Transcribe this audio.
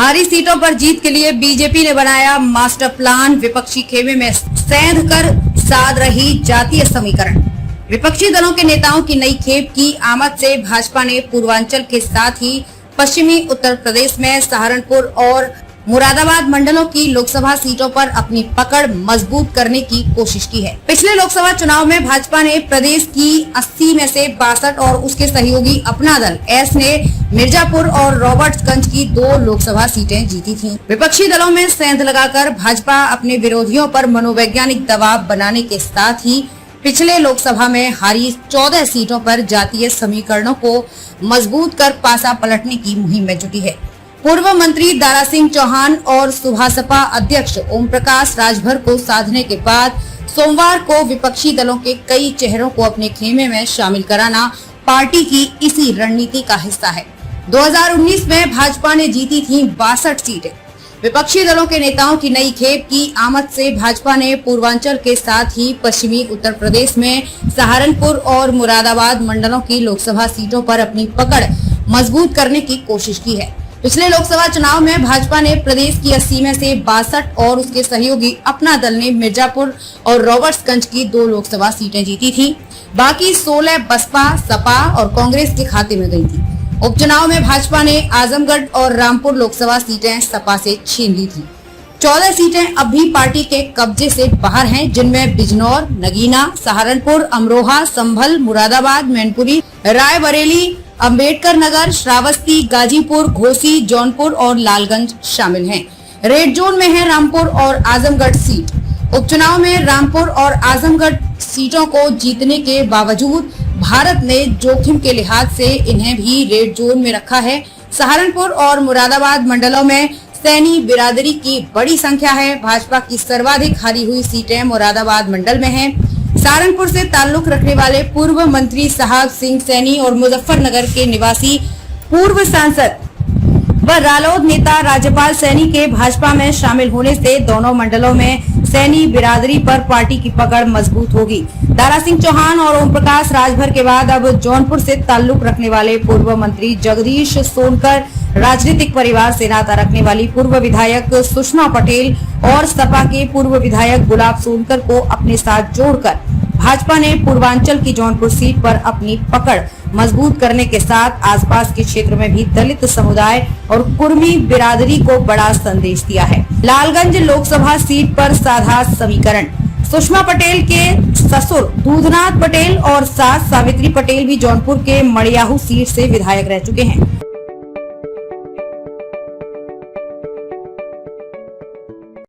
हारी सीटों पर जीत के लिए बीजेपी ने बनाया मास्टर प्लान। विपक्षी खेमे में सेंध कर साध रही जातीय समीकरण। विपक्षी दलों के नेताओं की नई खेप की आमद से भाजपा ने पूर्वांचल के साथ ही पश्चिमी उत्तर प्रदेश में सहारनपुर और मुरादाबाद मंडलों की लोकसभा सीटों पर अपनी पकड़ मजबूत करने की कोशिश की है। पिछले लोकसभा चुनाव में भाजपा ने प्रदेश की 80 में से 62 और उसके सहयोगी अपना दल एस ने मिर्जापुर और रॉबर्ट्सगंज की 2 लोकसभा सीटें जीती थीं। विपक्षी दलों में सेंध लगाकर भाजपा अपने विरोधियों पर मनोवैज्ञानिक दबाव बनाने के साथ ही पिछले लोकसभा में हारी 14 सीटों पर जातीय समीकरणों को मजबूत कर पासा पलटने की मुहिम में जुटी है। पूर्व मंत्री दारा सिंह चौहान और सुभासपा अध्यक्ष ओम प्रकाश राजभर को साधने के बाद सोमवार को विपक्षी दलों के कई चेहरों को अपने खेमे में शामिल कराना पार्टी की इसी रणनीति का हिस्सा है। 2019 में भाजपा ने जीती थी 62 सीटें। विपक्षी दलों के नेताओं की नई खेप की आमद से भाजपा ने पूर्वांचल के साथ ही पश्चिमी उत्तर प्रदेश में सहारनपुर और मुरादाबाद मंडलों की लोकसभा सीटों पर अपनी पकड़ मजबूत करने की कोशिश की है। पिछले लोकसभा चुनाव में भाजपा ने प्रदेश की 80 में से 62 और उसके सहयोगी अपना दल ने मिर्जापुर और रॉबर्ट्सगंज की 2 लोकसभा सीटें जीती थी। बाकी 16 बसपा, सपा और कांग्रेस के खाते में गई थी। उपचुनाव में भाजपा ने आजमगढ़ और रामपुर लोकसभा सीटें सपा से छीन ली थी। 14 सीटें अब भी पार्टी के कब्जे से बाहर हैं, जिनमें बिजनौर, नगीना, सहारनपुर, अमरोहा, संभल, मुरादाबाद, मैनपुरी, रायबरेली, अंबेडकर नगर, श्रावस्ती, गाजीपुर, घोसी, जौनपुर और लालगंज शामिल हैं। रेड जोन में है रामपुर और आजमगढ़ सीट। उपचुनाव में रामपुर और आजमगढ़ सीटों को जीतने के बावजूद भारत ने जोखिम के लिहाज से इन्हें भी रेड जोन में रखा है। सहारनपुर और मुरादाबाद मंडलों में सैनी बिरादरी की बड़ी संख्या है। भाजपा की सर्वाधिक हारी हुई सीटें मुरादाबाद मंडल में हैं। सहारनपुर से ताल्लुक रखने वाले पूर्व मंत्री साहब सिंह सैनी और मुजफ्फरनगर के निवासी पूर्व सांसद व रालोद नेता राज्यपाल सैनी के भाजपा में शामिल होने से दोनों मंडलों में सैनी बिरादरी पर पार्टी की पकड़ मजबूत होगी। दारा सिंह चौहान और ओम प्रकाश राजभर के बाद अब जौनपुर से ताल्लुक रखने वाले पूर्व मंत्री जगदीश सोनकर, राजनीतिक परिवार से नाता रखने वाली पूर्व विधायक सुषमा पटेल और सपा के पूर्व विधायक गुलाब सोनकर को अपने साथ जोड़कर भाजपा ने पूर्वांचल की जौनपुर सीट पर अपनी पकड़ मजबूत करने के साथ आसपास के क्षेत्र में भी दलित समुदाय और कुर्मी बिरादरी को बड़ा संदेश दिया है। लालगंज लोकसभा सीट पर साधा समीकरण। सुषमा पटेल के ससुर दूधनाथ पटेल और सास सावित्री पटेल भी जौनपुर के मड़ियाहू सीट से विधायक रह चुके हैं।